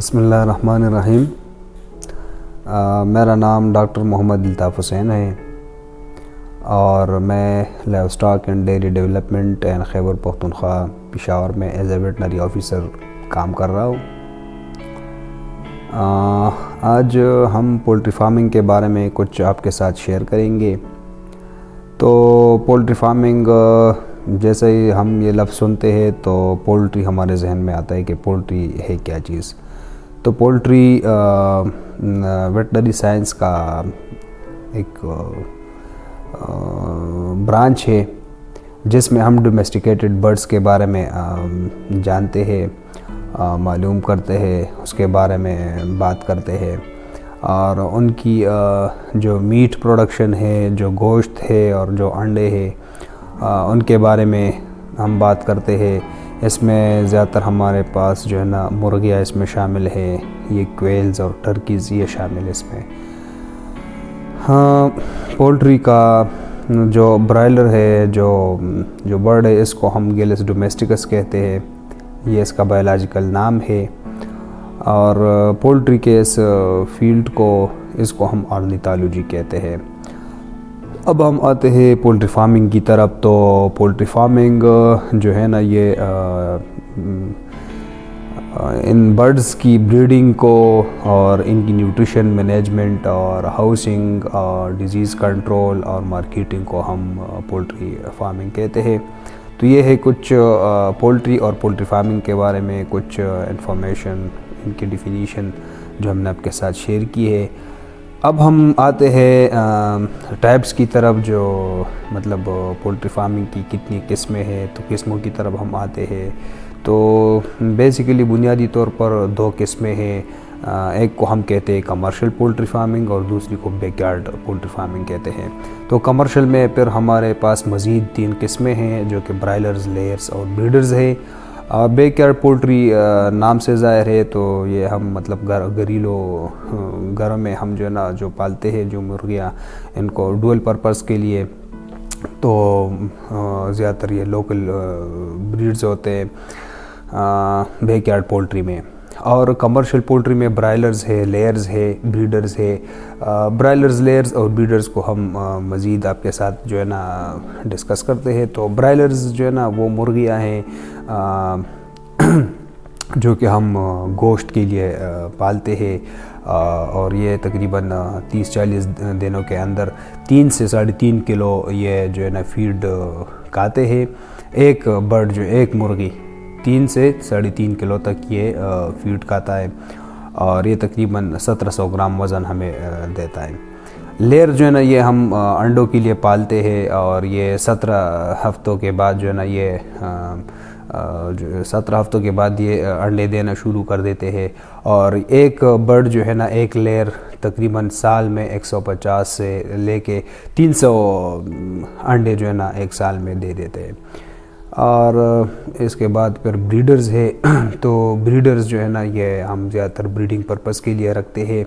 بسم اللہ الرحمن الرحیم۔ میرا نام ڈاکٹر محمد الطاف حسین ہے اور میں live stock and dairy development and Khyber Pakhtunkhwa Peshawar میں ایز اے ویٹنری آفیسر کام کر رہا ہوں۔ آج ہم پولٹری فارمنگ کے بارے میں کچھ آپ کے ساتھ شیئر کریں گے۔ تو پولٹری فارمنگ جیسے ہی ہم یہ لفظ سنتے ہیں تو پولٹری ہمارے ذہن میں آتا ہے کہ پولٹری ہے کیا چیز۔ تو پولٹری ویٹنری سائنس کا ایک برانچ ہے جس میں ہم ڈومیسٹیکیٹڈ برڈز کے بارے میں جانتے ہیں، معلوم کرتے ہیں، اس کے بارے میں بات کرتے ہیں اور ان کی جو میٹ پروڈکشن ہے، جو گوشت ہے اور جو انڈے ہے ان کے بارے میں ہم بات کرتے ہیں۔ اس میں زیادہ تر ہمارے پاس جو ہے نا مرغیاں اس میں شامل ہے، یہ کویلز اور ٹرکیز یہ شامل ہے اس میں۔ پولٹری کا جو برائلر ہے، جو برڈ ہے، اس کو ہم گیلس ڈومیسٹکس کہتے ہیں، یہ اس کا بایولوجیکل نام ہے۔ اور پولٹری کے اس فیلڈ کو ہم آرنیتالوجی کہتے ہیں۔ اب ہم آتے ہیں پولٹری فارمنگ کی طرف۔ تو پولٹری فارمنگ جو ہے نا یہ ان برڈز کی بریڈنگ کو اور ان کی نیوٹریشن مینجمنٹ اور ہاؤسنگ اور ڈیزیز کنٹرول اور مارکیٹنگ کو ہم پولٹری فارمنگ کہتے ہیں۔ تو یہ ہے کچھ پولٹری اور پولٹری فارمنگ کے بارے میں کچھ انفارمیشن، ان کی ڈیفینیشن جو ہم نے آپ کے ساتھ شیئر کی ہے۔ اب ہم آتے ہیں ٹائپس کی طرف، جو مطلب پولٹری فارمنگ کی کتنی قسمیں ہیں، تو قسموں کی طرف ہم آتے ہیں۔ تو بیسیکلی بنیادی طور پر دو قسمیں ہیں، ایک کو ہم کہتے ہیں کمرشل پولٹری فارمنگ اور دوسری کو بیک یارڈ پولٹری فارمنگ کہتے ہیں۔ تو کمرشل میں پھر ہمارے پاس مزید 3 قسمیں ہیں جو کہ برائلرز، لیئرز اور بریڈرز ہیں۔ بیک یارڈ پولٹری نام سے ظاہر ہے، تو یہ ہم مطلب گھروں میں ہم جو ہے نا جو پالتے ہیں جو مرغیاں، ان کو ڈوئل پرپز کے لیے، تو زیادہ تر یہ لوکل بریڈز ہوتے ہیں بیک یارڈ پولٹری میں۔ اور کمرشل پولٹری میں برائلرز ہے، لیئرز ہے، بریڈرز ہے۔ برائلرز، لیئرز اور بریڈرز کو ہم مزید آپ کے ساتھ جو ہے نا ڈسکس کرتے ہیں۔ تو برائلرز جو ہے نا وہ مرغیاں ہیں جو کہ ہم گوشت کے لیے پالتے ہیں، اور یہ تقریباً 30-40 دنوں کے اندر 3 سے 3.5 کلو یہ جو ہے نا فیڈ کھاتے ہیں۔ ایک برڈ جو ایک مرغی 3 سے 3.5 کلو تک یہ فیڈ کھاتا ہے، اور یہ تقریباً 1700 گرام وزن ہمیں دیتا ہے۔ لیئر جو ہے نا یہ ہم انڈوں کے لیے پالتے ہیں، اور یہ 17 ہفتوں کے بعد جو ہے نا یہ 17 ہفتوں کے بعد یہ انڈے دینا شروع کر دیتے ہیں۔ اور ایک برڈ جو ہے نا ایک لیئر تقریباً سال میں 150 سے لے کے 300 انڈے جو ہے نا ایک سال میں دے دیتے ہیں۔ اور اس کے بعد پھر بریڈرز ہے۔ تو بریڈرز جو ہے نا یہ ہم زیادہ تر بریڈنگ پرپس کے لیے رکھتے ہیں،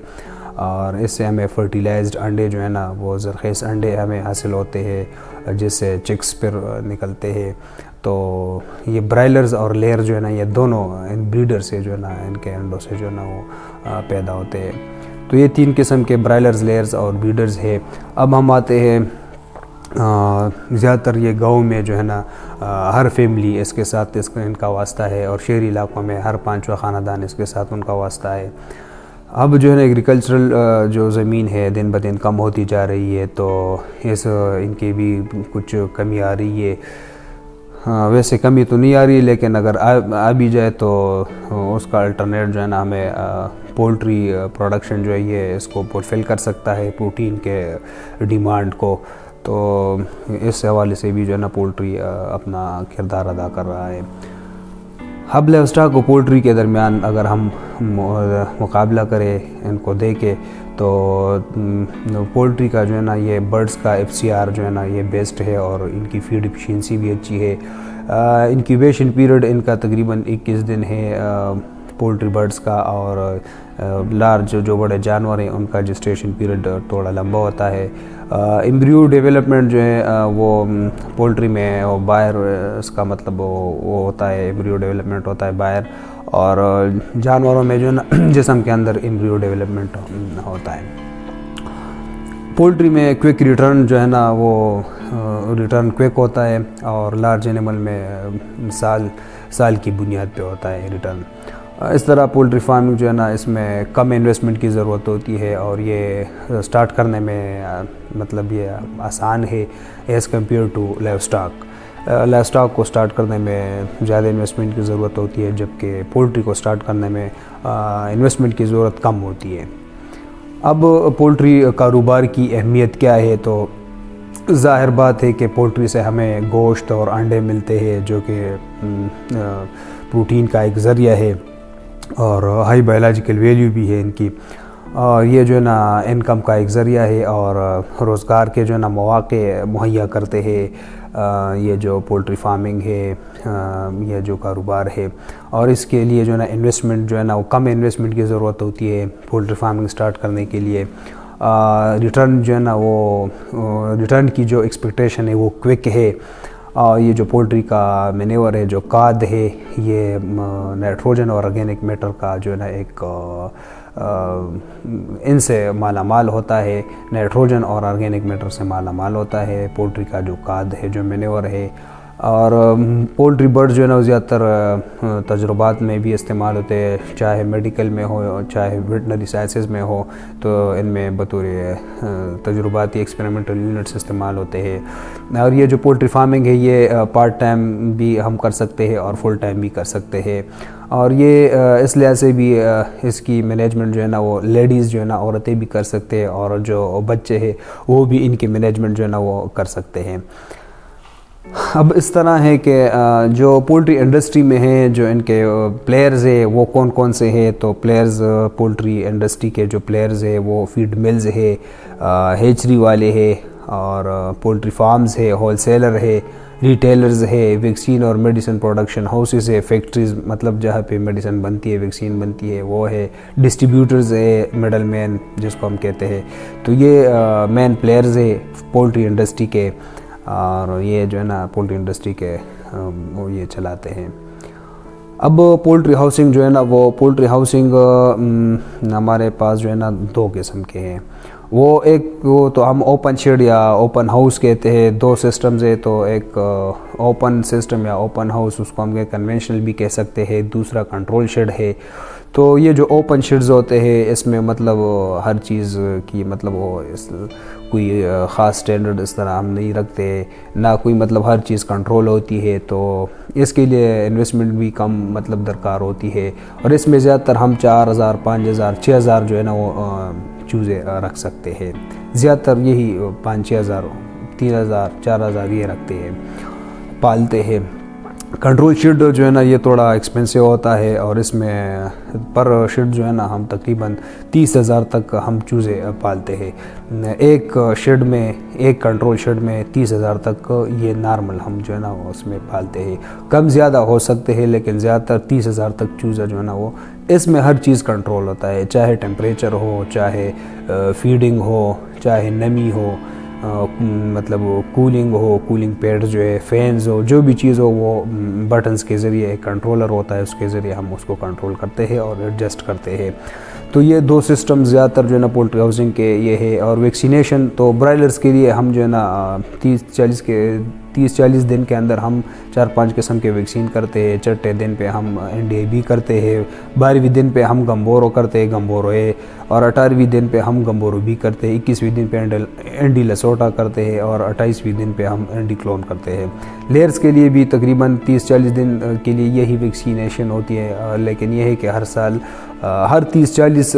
اور اس سے ہمیں فرٹیلائزڈ انڈے جو ہے نا وہ زرخیز انڈے ہمیں حاصل ہوتے ہیں، جس سے چکس پھر نکلتے ہیں۔ تو یہ برائلرز اور لیئر جو ہے نا یہ دونوں ان بریڈر سے جو ہے نا ان کے انڈوں سے جو ہے نا وہ پیدا ہوتے ہیں۔ تو یہ 3 قسم کے برائلرز، لیئرز اور بریڈرز ہے۔ اب ہم آتے ہیں زیادہ تر یہ گاؤں میں جو ہے نا ہر فیملی اس کے ساتھ ان کا واسطہ ہے، اور شہری علاقوں میں ہر 5واں خاندان اس کے ساتھ ان کا واسطہ ہے۔ اب جو ہے نا ایگریکلچرل جو زمین ہے دن بدن کم ہوتی جا رہی ہے، تو ان کی بھی کچھ کمی آ رہی ہے۔ ویسے کمی تو نہیں آ رہی، لیکن اگر آ بھی جائے تو اس کا الٹرنیٹ جو ہے نا ہمیں پولٹری پروڈکشن جو ہے یہ اس کو فلفل کر سکتا ہے پروٹین کے ڈیمانڈ کو۔ تو اس حوالے سے بھی جو ہے نا پولٹری اپنا کردار ادا کر رہا ہے۔ اب لائیو اسٹاک و پولٹری کے درمیان اگر ہم مقابلہ کریں، ان کو دیکھیں، تو پولٹری کا جو ہے نا یہ برڈز کا FCR جو ہے نا یہ بیسٹ ہے، اور ان کی فیڈ ایفیشینسی بھی اچھی ہے۔ انکیوبیشن پیریڈ ان کا تقریباً 21 دن ہے پولٹری برڈز کا، اور لارج جو بڑے جانور ہیں ان کا جسٹیشن پیریڈ تھوڑا لمبا ہوتا ہے۔ ایمبریو ڈیولپمنٹ جو ہے وہ پولٹری میں باہر اس کا مطلب وہ ہوتا ہے، ایمبریو ڈیولپمنٹ ہوتا ہے باہر، اور جانوروں میں جو ہے نا جسم کے اندر ایمبریو ڈیولپمنٹ ہوتا ہے۔ پولٹری میں کوئک ریٹرن جو ہے نا وہ ریٹرن کوئک ہوتا ہے، اور لارج اینیمل میں سال کی بنیاد پہ ہوتا ہے ریٹرن۔ اس طرح پولٹری فارمنگ جو ہے نا اس میں کم انویسٹمنٹ کی ضرورت ہوتی ہے، اور یہ سٹارٹ کرنے میں مطلب یہ آسان ہے as compare to life stock کو سٹارٹ کرنے میں زیادہ انویسٹمنٹ کی ضرورت ہوتی ہے، جبکہ پولٹری کو سٹارٹ کرنے میں انویسٹمنٹ کی ضرورت کم ہوتی ہے۔ اب پولٹری کاروبار کی اہمیت کیا ہے، تو ظاہر بات ہے کہ پولٹری سے ہمیں گوشت اور انڈے ملتے ہیں جو کہ پروٹین کا ایک ذریعہ ہے، اور ہائی بایولوجیکل ویلیو بھی ہے ان کی، اور یہ جو ہے نا انکم کا ایک ذریعہ ہے، اور روزگار کے جو ہے نا مواقع مہیا کرتے ہیں یہ جو پولٹری فارمنگ ہے، یہ جو کاروبار ہے۔ اور اس کے لیے جو ہے نا انویسٹمنٹ جو ہے نا وہ کم انویسٹمنٹ کی ضرورت ہوتی ہے پولٹری فارمنگ سٹارٹ کرنے کے لیے۔ ریٹرن جو ہے نا وہ ریٹرن کی جو ایکسپیکٹیشن ہے وہ کوئک ہے، اور یہ جو پولٹری کا مینیور ہے، جو کھاد ہے، یہ نائٹروجن اور آرگینک میٹر کا جو ہے نا ایک ان سے مالا مال ہوتا ہے، نائٹروجن اور آرگینک میٹر سے مالا مال ہوتا ہے پولٹری کا جو کھاد ہے، جو مینیور ہے۔ اور پولٹری برڈ جو ہے نا زیادہ تر تجربات میں بھی استعمال ہوتے ہیں، چاہے میڈیکل میں ہو چاہے ویٹنری سائنسز میں ہو، تو ان میں بطور تجرباتی ایکسپیریمنٹل یونٹس استعمال ہوتے ہیں۔ اور یہ جو پولٹری فارمنگ ہے یہ پارٹ ٹائم بھی ہم کر سکتے ہیں اور فل ٹائم بھی کر سکتے ہیں، اور یہ اس لحاظ سے بھی اس کی مینجمنٹ جو ہے نا وہ لیڈیز جو ہے نا عورتیں بھی کر سکتے ہیں، اور جو بچے ہیں وہ بھی ان کی مینجمنٹ جو ہے نا وہ کر سکتے ہیں۔ اب اس طرح ہے کہ جو پولٹری انڈسٹری میں ہیں، جو ان کے پلیئرز ہیں وہ کون سے ہیں، تو پلیئرز پولٹری انڈسٹری کے جو پلیئرز ہیں وہ فیڈ ملز ہے، ہیچری والے ہیں، اور پولٹری فارمز ہے، ہول سیلر ہے، ریٹیلرز ہے، ویکسین اور میڈیسن پروڈکشن ہاؤسز ہے، فیکٹریز مطلب جہاں پہ میڈیسن بنتی ہے، ویکسین بنتی ہے وہ ہے، ڈسٹریبیوٹرز ہے، مڈل مین جس کو ہم کہتے ہیں۔ تو یہ مین پلیئرز ہے پولٹری انڈسٹری کے، اور یہ جو ہے نا پولٹری انڈسٹری کے وہ یہ چلاتے ہیں۔ اب پولٹری ہاؤسنگ جو ہے نا وہ پولٹری ہاؤسنگ ہمارے پاس جو ہے نا دو قسم کے ہیں، وہ تو ہم اوپن شیڈ یا اوپن ہاؤس کہتے ہیں، دو سسٹمز ہے، تو ایک اوپن سسٹم یا اوپن ہاؤس اس کو ہم کنونشنل بھی کہہ سکتے ہیں، دوسرا کنٹرول شیڈ ہے۔ تو یہ جو اوپن شیڈز ہوتے ہیں اس میں مطلب ہر چیز کی مطلب وہ کوئی خاص سٹینڈرڈ اس طرح ہم نہیں رکھتے، نہ کوئی مطلب ہر چیز کنٹرول ہوتی ہے، تو اس کے لیے انویسٹمنٹ بھی کم مطلب درکار ہوتی ہے، اور اس میں زیادہ تر ہم 4000 5000 6000 جو ہے نا وہ چوزیں رکھ سکتے ہیں، زیادہ تر یہی 5-6000 3000 4000 یہ رکھتے ہیں، پالتے ہیں۔ کنٹرول شیڈ جو ہے نا یہ تھوڑا ایکسپینسو ہوتا ہے، اور اس میں پر شیڈ جو ہے نا ہم تقریباً 30,000 تک ہم چوزے پالتے ہیں، ایک شیڈ میں ایک کنٹرول شیڈ میں 30,000 تک یہ نارمل ہم جو ہے نا اس میں پالتے ہیں، کم زیادہ ہو سکتے ہیں لیکن زیادہ تر 30,000 تک چوزا جو ہے نا وہ اس میں ہر چیز کنٹرول ہوتا ہے، چاہے ٹیمپریچر ہو، چاہے فیڈنگ ہو، چاہے نمی ہو، مطلب کولنگ ہو، کولنگ پیڈ جو ہے، فینز ہو، جو بھی چیز ہو وہ بٹنز کے ذریعے ایک کنٹرولر ہوتا ہے، اس کے ذریعے ہم اس کو کنٹرول کرتے ہیں اور ایڈجسٹ کرتے ہیں۔ تو یہ دو سسٹم زیادہ تر جو ہے نا پولٹری ہاؤسنگ کے یہ ہے۔ اور ویکسینیشن تو برائلرز کے لیے ہم جو ہے نا 30-40 دن کے اندر ہم 4-5 قسم کے ویکسین کرتے ہیں، چھٹے دن پہ ہم NDA کرتے ہیں، 12ویں دن پہ ہم گمبورو کرتے ہیں، گمبورو اے، اور 18ویں دن پہ ہم گمبورو بی کرتے ہیں، 21ویں دن پہ ND لسوٹا کرتے ہیں، اور 28ویں دن پہ ہم ND کلون کرتے ہیں۔ لیئرز کے لیے بھی تقریباً 30-40 دن کے لیے یہی ویکسینیشن ہوتی ہے، لیکن یہ ہے کہ ہر سال ہر 30-40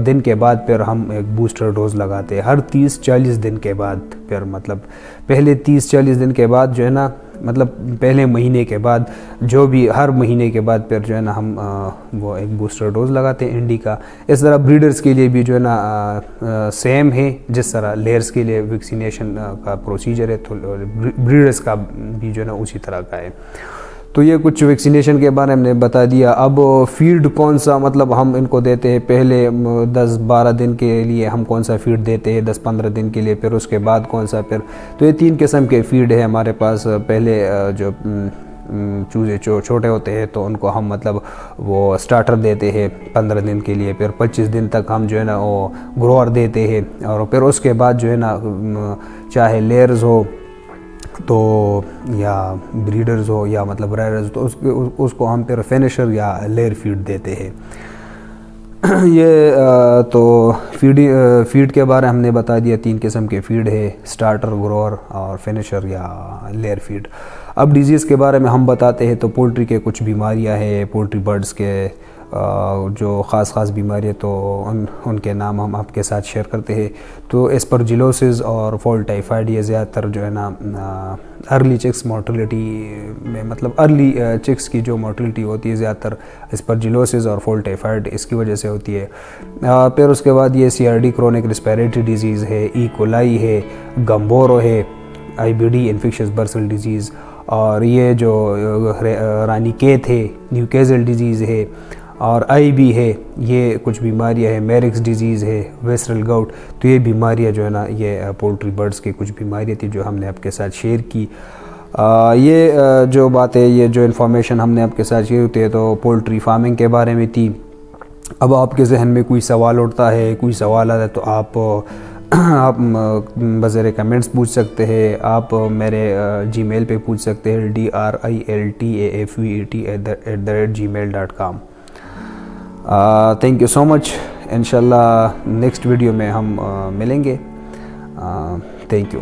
دن کے بعد پھر ہم ایک بوسٹر ڈوز لگاتے ہیں، ہر 30-40 دن کے بعد، پھر مطلب پہلے 30-40 دن کے بعد جو ہے نا مطلب پہلے مہینے کے بعد جو بھی ہر مہینے کے بعد پھر جو ہے نا ہم وہ ایک بوسٹر ڈوز لگاتے ہیں ND کا۔ اس طرح بریڈرز کے لیے بھی جو ہے نا سیم ہے، جس طرح لیئرز کے لیے ویکسینیشن کا پروسیجر ہے تو بریڈرز کا بھی جو ہے نا اسی طرح کا ہے۔ تو یہ کچھ ویکسینیشن کے بارے میں بتا دیا. اب فیڈ کون سا مطلب ہم ان کو دیتے ہیں, پہلے 10-12 دن کے لیے ہم کون سا فیڈ دیتے ہیں, 10-15 دن کے لیے, پھر اس کے بعد کون سا, پھر تو یہ 3 قسم کے فیڈ ہے ہمارے پاس. پہلے جو چوزے چھوٹے ہوتے ہیں تو ان کو ہم مطلب وہ سٹارٹر دیتے ہیں 15 دن کے لیے, پھر 25 دن تک ہم جو ہے نا وہ گروور دیتے ہیں, اور پھر اس کے بعد جو ہے نا چاہے لیئرز ہو تو یا بریڈرز ہو یا مطلب ریئرز, تو اس کو ہم پھر فینیشر یا لیئر فیڈ دیتے ہیں. یہ تو فیڈ کے بارے ہم نے بتا دیا, 3 قسم کے فیڈ ہے, سٹارٹر, گروور اور فینیشر یا لیئر فیڈ. اب ڈیزیز کے بارے میں ہم بتاتے ہیں. تو پولٹری کے کچھ بیماریاں ہیں, پولٹری برڈز کے جو خاص بیماریاں, تو ان کے نام ہم آپ کے ساتھ شیئر کرتے ہیں. تو اسپرجلوسز اور فال ٹائیفائڈ, یہ زیادہ تر جو ہے نا ارلی چکس مورٹیلٹی میں, مطلب ارلی چکس کی جو مورٹیلٹی ہوتی ہے زیادہ تر اسپرجلوسز اور فال ٹائیفائڈ اس کی وجہ سے ہوتی ہے. پھر اس کے بعد یہ CRD کرونک ریسپیریٹری ڈیزیز ہے, ای کولائی ہے, گمبورو ہے, IBD انفیکشس برسل ڈیزیز, اور یہ جو رانی کیت ہے, نیوکیزل ڈیزیز ہے, اور IB ہے. یہ کچھ بیماریاں ہیں, میرکس ڈیزیز ہے, ویسرل گاؤٹ. تو یہ بیماریاں جو ہے نا یہ پولٹری برڈز کی کچھ بیماریاں تھی جو ہم نے آپ کے ساتھ شیئر کی. یہ جو باتیں, یہ جو انفارمیشن ہم نے آپ کے ساتھ شیئر ہوتی ہے تو پولٹری فارمنگ کے بارے میں تھی. اب آپ کے ذہن میں کوئی سوال اٹھتا ہے, کوئی سوال آتا ہے, تو آپ بذریعہ کمنٹس پوچھ سکتے ہیں. آپ میرے Gmail پہ پوچھ سکتے ہیں, driltaafet@gmail.com. تھینک یو سو مچ. انشاءاللہ نیکسٹ ویڈیو میں ہم ملیں گے. Thank you.